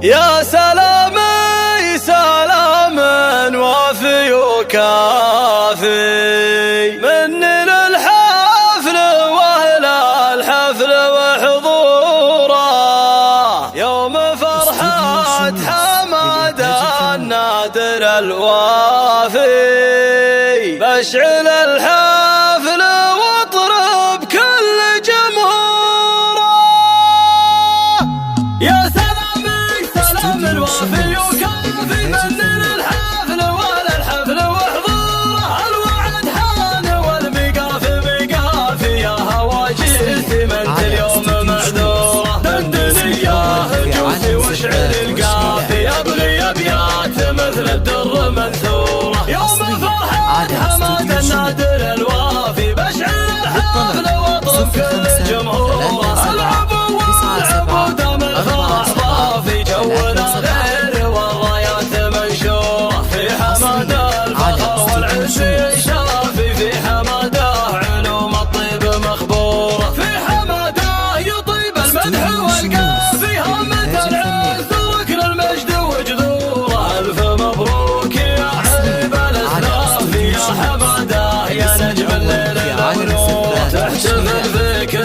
يا سلامي سلام وافي وكافي مني للحفل واهل الحفل وحضوره يوم فرحة حماد النادر الوافي بشعل الحفل واطرب كل جمهوره. يا سلامي سلام الوافي وكافي مني للحفل واهل الحفل وحضوره الوعد حان والمقافي مقافي يا هواجيسي منت اليوم معذوره دندني يا هجوسي واشعل القافي ابغي ابيات مثل الدر منثوره يوم فرحة حماد النادر الوافي بشعل الحفل واطرب كل جمهوره العبو والعبو دام الفرح ضافي جونا غير والرايات منشوره في حماده الفخر والعز شافي في حماده علوم الطيب مخبوره في حماده يطيب المدح والقافي همة العز ركن المجد وجذوره الف مبروك يا حبيب الاسلاف يا حماده يا نجم الليل ونوره تحتفل فيك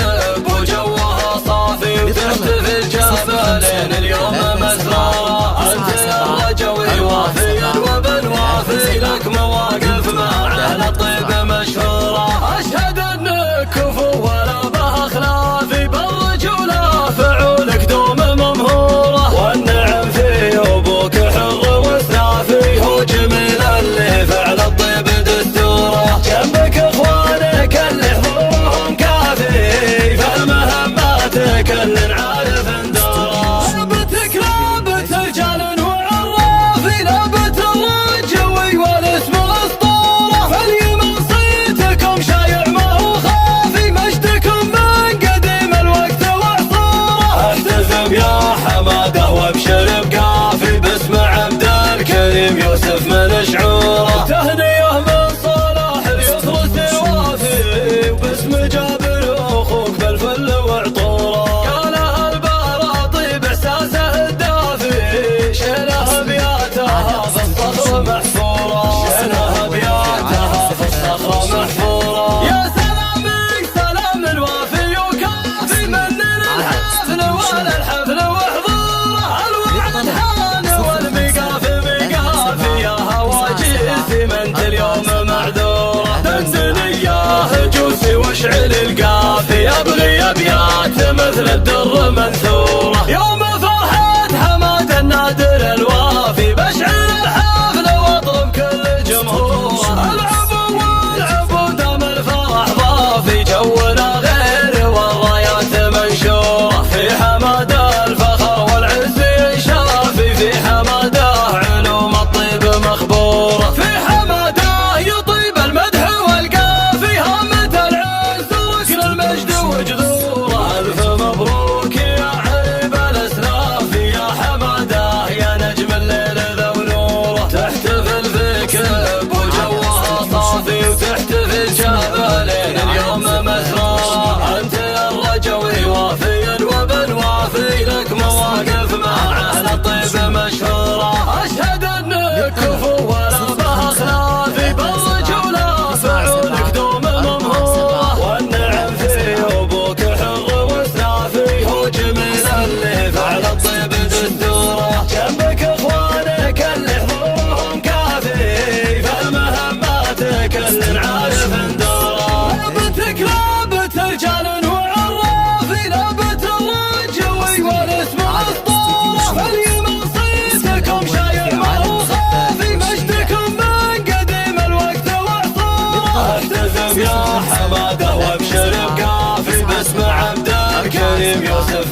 وجوها صافي وتحتفل جبلين اليوم مسراره انت الرجوي وافي وبن وافي لك مواقف مع اهل الطيب مشهوره اشهد انك كفو ولا به خلافي بالرجوله فعولك دوم ممهوره والنعم في ابوك حر وسافي هو جميل اللي فعل الطيب دستوره جنبك اخوانك اللي حضورهم كافي فالمهمات كل عارف اندوره لابتك لابت رجال وعرافي لابت الرجوي والاسم الاسطوره فاليمن صيتكم شايع ما هو خافي مجدكم من قديم الوقت وعصوره التزم يا حماده وابشر بقافي باسم عبد الكريم يوسف من شعوره تهنيه من صلاح اليسرس الوافي وباسم جابر اخوك بالفل وعطوره قالها البراطي باحساسه الدافي شيلها بياتها في الصخر محفوره شيلها بياتها في الصخر محفوره. يا سلامي سلام الوافي وكافي مني للحفل ولا الحفل وحضوره الوعد حان والمقافي مقافي يا هواجيسي منت اليوم معذوره دندني يا هجوسي واشعل القافي ابغي ابيات مثل الدر منثوره يوم فرحة حماد النادر الوافي بشعل الحفل واطرب كل جمهوره العبو والعبو دام الفرح ضافي جونا غير والرايات منشوره في حماده الفخر والعز شافي في حماده علوم الطيب مخبوره في حماده يطيب المدح والقافي همة العز ركن المجد وجذوره الف مبروك يا حبيب الاسلاف يا حماده يا نجم الليل ذو نوره تحتفل فيك وجوها صافي وتحتفل جبلين اليوم مسراره انت الرجوي وافي وبن وافي لك مواقف مع اهل الطيب مشهوره اشهد انك كفو ولا به خلافي بالرجوله فعولك دوم ممهوره والنعم في ابوك حر وسافي هو جميل اللي فعل الطيب دستوره جنبك اخوانك اللي حضورهم كافي فالمهمات كل عارف اندوره لابتك لابت رجال وعرافي لابت الرجوي والاسم الاسطوره فاليمن صيتكم شايع ما هو خافي مجدكم من قديم الوقت وعصوره التزم يا حماده وابشر بقافي باسم عبد الكريم يوسف